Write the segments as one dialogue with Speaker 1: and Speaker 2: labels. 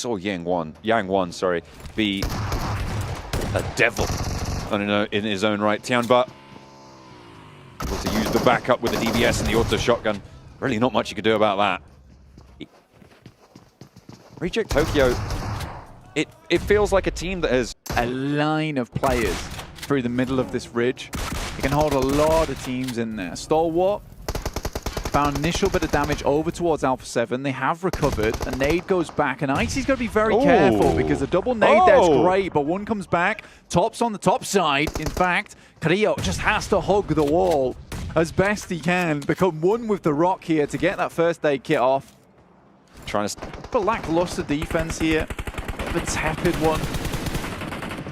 Speaker 1: saw Yang Wan, sorry, be a devil in his own right. Tianba able to use the backup with the DBS and the auto shotgun. Really not much you could do about that. Reject Tokyo, it feels like a team that has
Speaker 2: a line of players through the middle of this ridge. They can hold a lot of teams in there. Stalwart found initial bit of damage over towards Alpha 7. They have recovered. A nade goes back, and Icy's got to be very careful because the double nade there's great, but one comes back. Top's on the top side. In fact, Carrillo just has to hug the wall as best he can, become one with the rock here to get that first aid kit off.
Speaker 1: trying to...
Speaker 2: But lackluster defense here. The tepid one.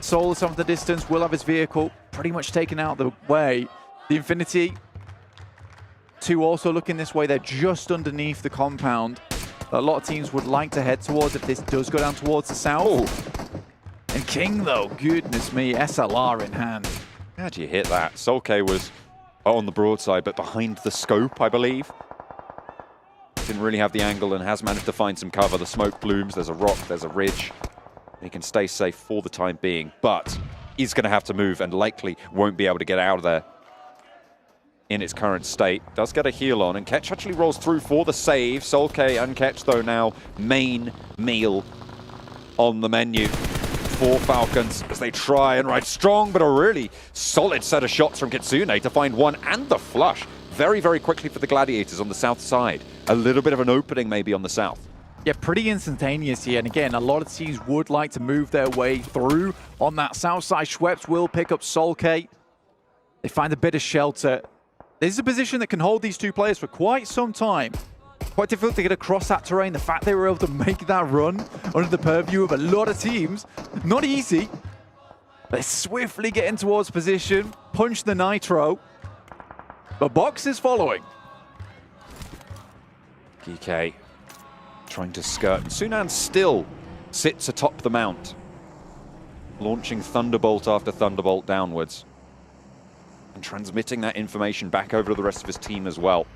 Speaker 2: Solus off the distance, will have his vehicle pretty much taken out of the way. The Infinity 2 also looking this way. They're just underneath the compound. A lot of teams would like to head towards if this does go down towards the south. And King, though, goodness me, SLR in hand.
Speaker 1: How do you hit that? Solke was on the broadside, but behind the scope, I believe. Didn't really have the angle and has managed to find some cover. The smoke blooms, there's a rock, there's a ridge. He can stay safe for the time being, but he's going to have to move and likely won't be able to get out of there in its current state. Does get a heal on, and Ketch actually rolls through for the save. Solke and Ketch, though, now main meal on the menu for Falcons as they try and ride strong, but a really solid set of shots from Kitsune to find one and the flush very, very quickly for the Gladiators on the south side. A little bit of an opening maybe on the south.
Speaker 2: Yeah, pretty instantaneous here. And again, a lot of teams would like to move their way through on that south side. Schweppes will pick up Solke. They find a bit of shelter. This is a position that can hold these two players for quite some time. Quite difficult to get across that terrain. The fact they were able to make that run under the purview of a lot of teams, not easy. They're swiftly getting towards position, punch the nitro. The box is following.
Speaker 1: GK trying to skirt. Sunan still sits atop the mount, launching Thunderbolt after Thunderbolt downwards and transmitting that information back over to the rest of his team as well.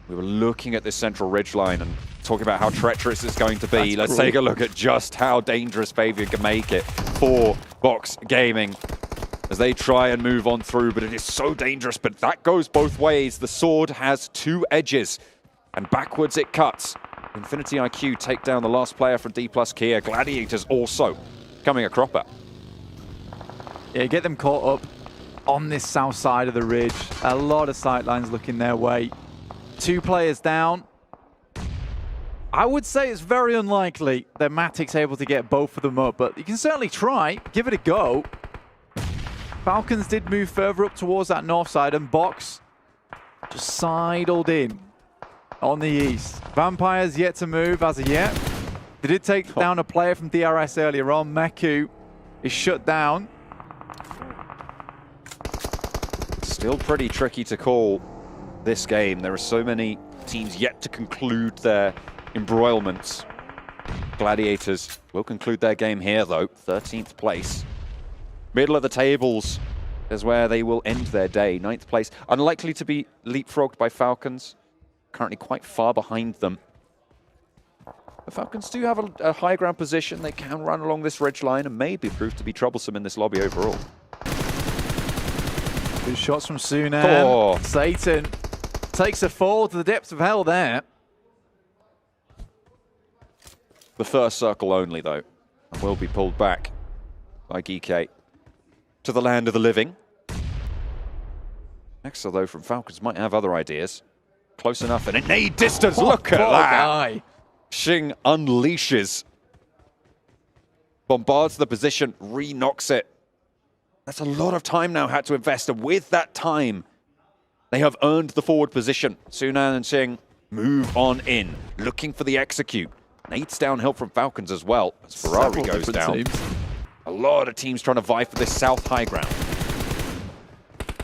Speaker 1: We were looking at this central ridgeline and talking about how treacherous it's going to be. Let's take a look at just how dangerous Fabian can make it for Box Gaming as they try and move on through, but it is so dangerous. But that goes both ways. The sword has two edges, and backwards it cuts. Infinity IQ take down the last player from D+ Kia. Gladiators also coming a cropper.
Speaker 2: Yeah, get them caught up on this south side of the ridge. A lot of sightlines looking their way. 2 players down. I would say it's very unlikely that Matic's able to get both of them up, but you can certainly try, give it a go. Falcons did move further up towards that north side, and Box just sidled in on the east. Vampires yet to move as of yet. They did take down a player from DRS earlier on. Meku is shut down.
Speaker 1: Still pretty tricky to call this game. There are so many teams yet to conclude their embroilments. Gladiators will conclude their game here, though. 13th place. Middle of the tables is where they will end their day. 9th place. Unlikely to be leapfrogged by Falcons. Currently quite far behind them. The Falcons do have a high ground position. They can run along this ridgeline and maybe prove to be troublesome in this lobby overall.
Speaker 2: Good shots from Sunan. Satan takes a fall to the depths of hell there.
Speaker 1: The first circle only, though, and will be pulled back by GK to the land of the living. Next, though, from Falcons might have other ideas. Close enough and in nade distance. Look at that. Xing unleashes. Bombards the position, re-knocks it. That's a lot of time now had to invest, and with that time, they have earned the forward position. Sunan and Xing move on in, looking for the execute. Nate's downhill from Falcons as well, as Ferrari goes down. Teams. A lot of teams trying to vie for this south high ground.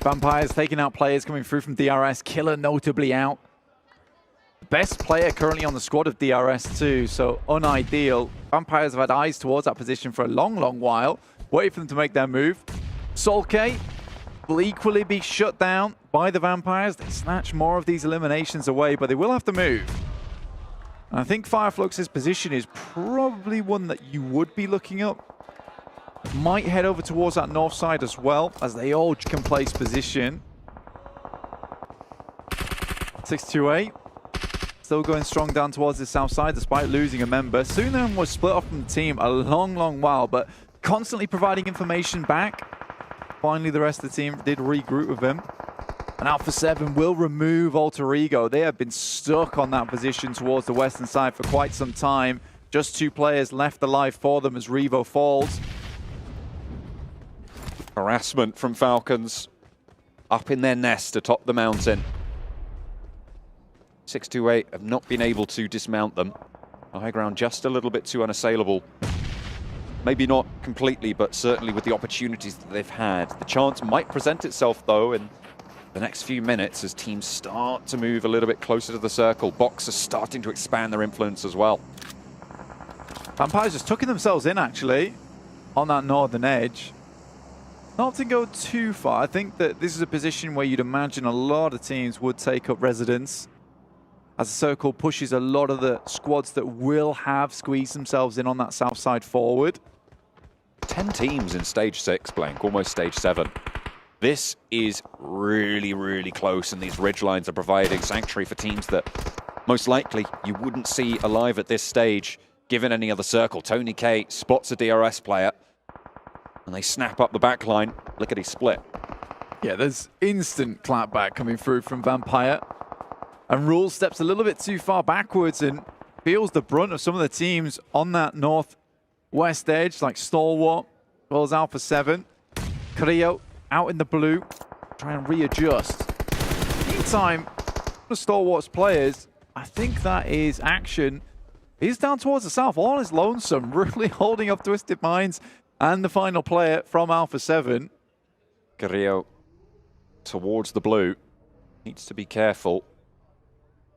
Speaker 2: Vampires taking out players coming through from DRS. Killer notably out. Best player currently on the squad of DRS too, so unideal. Vampires have had eyes towards that position for a long, long while. Wait for them to make their move. Solke will equally be shut down by the Vampires. They snatch more of these eliminations away, but they will have to move. I think Fireflux's position is probably one that you would be looking up. Might head over towards that north side as well, as they all can place position. 628. Still going strong down towards the south side despite losing a member. Sunan was split off from the team a long while, but constantly providing information back. Finally, the rest of the team did regroup with him. And Alpha 7 will remove Alter Ego. They have been stuck on that position towards the western side for quite some time. Just 2 players left alive for them as Revo falls.
Speaker 1: Harassment from Falcons up in their nest atop the mountain. 628 have not been able to dismount them. The high ground just a little bit too unassailable. Maybe not completely, but certainly with the opportunities that they've had. The chance might present itself, though, in the next few minutes as teams start to move a little bit closer to the circle. Box are starting to expand their influence as well.
Speaker 2: Vampires just tucking themselves in, actually, on that northern edge. Not to go too far. I think that this is a position where you'd imagine a lot of teams would take up residence, as the circle pushes a lot of the squads that will have squeezed themselves in on that south side forward.
Speaker 1: 10 teams in stage 6, Blank, almost stage 7. This is really close, and these ridge lines are providing sanctuary for teams that most likely you wouldn't see alive at this stage, given any other circle. Tony K spots a DRS player, and they snap up the back line. Look at his split.
Speaker 2: Yeah, there's instant clapback coming through from Vampire. And Rule steps a little bit too far backwards and feels the brunt of some of the teams on that northwest edge, like Stalwart, as well as Alpha 7. Creo out in the blue, try and readjust. Meantime, the Stalwart's players, I think that is Action. He's down towards the south, all is lonesome, really holding up Twisted Minds and the final player from Alpha 7.
Speaker 1: Creo towards the blue, needs to be careful.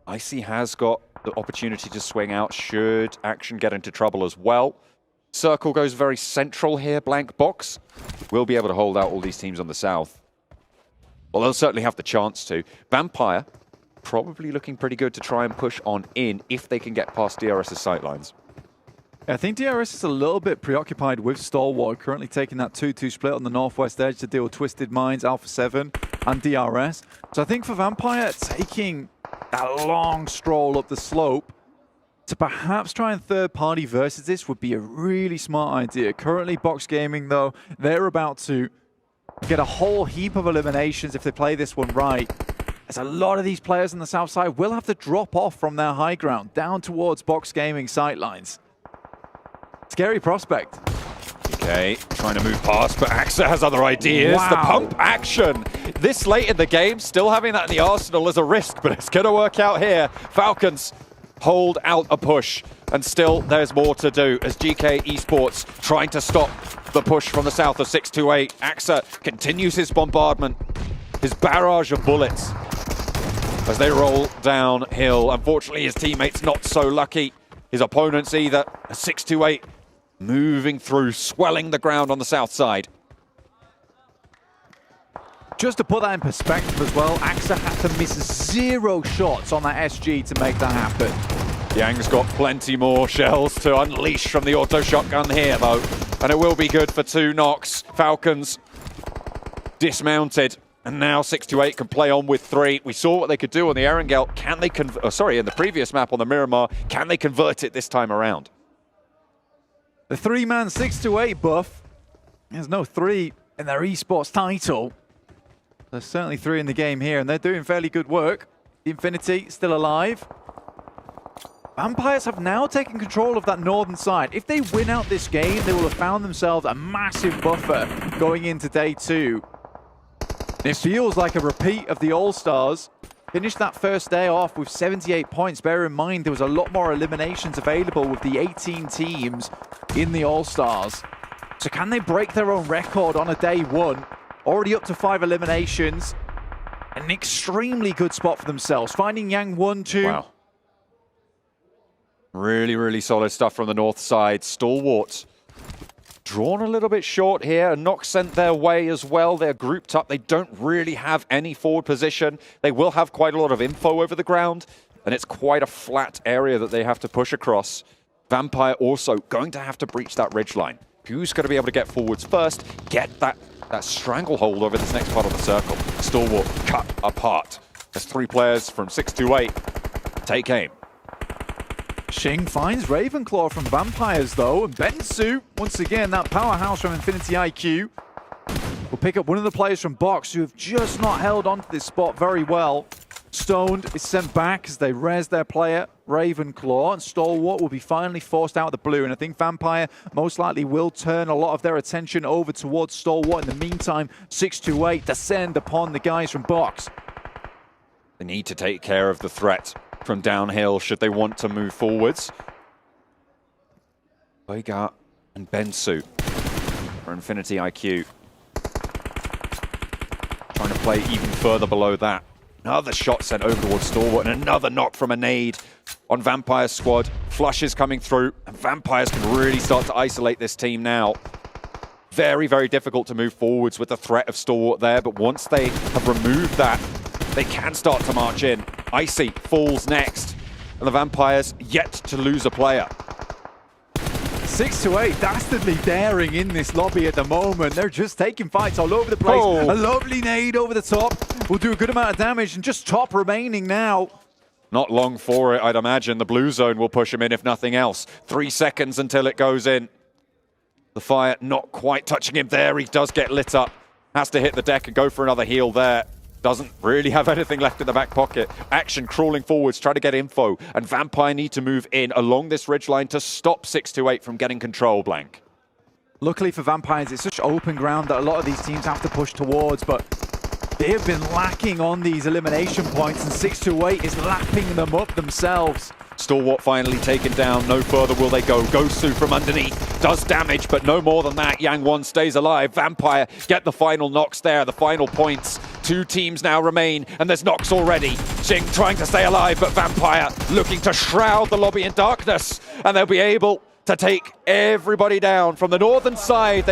Speaker 1: Icy has got the opportunity to swing out should Action get into trouble as well. Circle goes very central here, Blank Box. We'll be able to hold out all these teams on the south. Well, they'll certainly have the chance to. Vampire probably looking pretty good to try and push on in if they can get past DRS's sightlines.
Speaker 2: I think DRS is a little bit preoccupied with Stalwart, currently taking that 2-2 split on the northwest edge to deal with Twisted Minds, Alpha 7, and DRS. So I think for Vampire, taking that long stroll up the slope to perhaps try and third-party versus this would be a really smart idea. Currently, Box Gaming, though, they're about to get a whole heap of eliminations if they play this one right. As a lot of these players on the south side will have to drop off from their high ground down towards Box Gaming sightlines. Scary prospect.
Speaker 1: Okay, trying to move past, but Axa has other ideas.
Speaker 2: Wow.
Speaker 1: The pump action. This late in the game, still having that in the arsenal is a risk, but it's going to work out here. Falcons hold out a push, and still there's more to do as GK Esports trying to stop the push from the south of 628. Axa continues his bombardment, his barrage of bullets as they roll downhill. Unfortunately, his teammates not so lucky. His opponents either. 628 moving through, swelling the ground on the south side.
Speaker 2: Just to put that in perspective as well, Axa had to miss 0 shots on that SG to make that happen.
Speaker 1: Yang's got plenty more shells to unleash from the auto shotgun here, though. And it will be good for 2 knocks. Falcons dismounted. And now 628 can play on with 3. We saw what they could do on the Erangel. Can they in the previous map on the Miramar, can they convert it this time around?
Speaker 2: The 3-man 628 buff. There's no 3 in their esports title. There's certainly 3 in the game here, and they're doing fairly good work. The Infinity still alive. Vampires have now taken control of that northern side. If they win out this game, they will have found themselves a massive buffer going into day 2. It feels like a repeat of the All-Stars. Finished that first day off with 78 points. Bear in mind, there was a lot more eliminations available with the 18 teams in the All-Stars. So can they break their own record on a day 1? Already up to 5 eliminations. An extremely good spot for themselves. Finding Yang 1-2.
Speaker 1: Wow. Really solid stuff from the north side. Stalwarts drawn a little bit short here. A knock sent their way as well. They're grouped up. They don't really have any forward position. They will have quite a lot of info over the ground. and it's quite a flat area that they have to push across. Vampire also going to have to breach that ridgeline. Who's going to be able to get forwards first, get that stranglehold over this next part of the circle? Stalwart cut apart. There's 3 players from 628. Take aim.
Speaker 2: Xing finds Ravenclaw from Vampires though, and Bensu, once again, that powerhouse from Infinity IQ, will pick up one of the players from Box who have just not held onto this spot very well. Stoned is sent back as they res their player, Ravenclaw, and Stalwart will be finally forced out of the blue. And I think Vampire most likely will turn a lot of their attention over towards Stalwart. In the meantime, 628 descend upon the guys from Box.
Speaker 1: They need to take care of the threat from downhill should they want to move forwards. Boyga and Bensu for Infinity IQ. Trying to play even further below that. Another shot sent over towards Stalwart and another knock from a nade on Vampire's squad. Flushes coming through and Vampires can really start to isolate this team now. Very, very difficult to move forwards with the threat of Stalwart there, but once they have removed that, they can start to march in. Icy falls next, and the Vampires yet to lose a player.
Speaker 2: 628 dastardly daring in this lobby at the moment. They're just taking fights all over the place.
Speaker 1: Oh.
Speaker 2: A lovely nade over the top will do a good amount of damage, and just top remaining now.
Speaker 1: Not long for it, I'd imagine. The blue zone will push him in if nothing else. 3 seconds until it goes in. The fire not quite touching him there. He does get lit up. Has to hit the deck and go for another heal there. Doesn't really have anything left in the back pocket. Action crawling forwards, try to get info. And Vampire need to move in along this ridgeline to stop 628 from getting control, Blank.
Speaker 2: Luckily for Vampires, it's such open ground that a lot of these teams have to push towards, but they have been lacking on these elimination points, and 628 is lapping them up themselves.
Speaker 1: Stalwart finally taken down. No further will they go. Gosu from underneath does damage, but no more than that. Yang Won stays alive. Vampire get the final knocks there, the final points. 2 teams now remain, and there's knocks already. Xing trying to stay alive, but Vampire looking to shroud the lobby in darkness, and they'll be able to take everybody down from the northern side.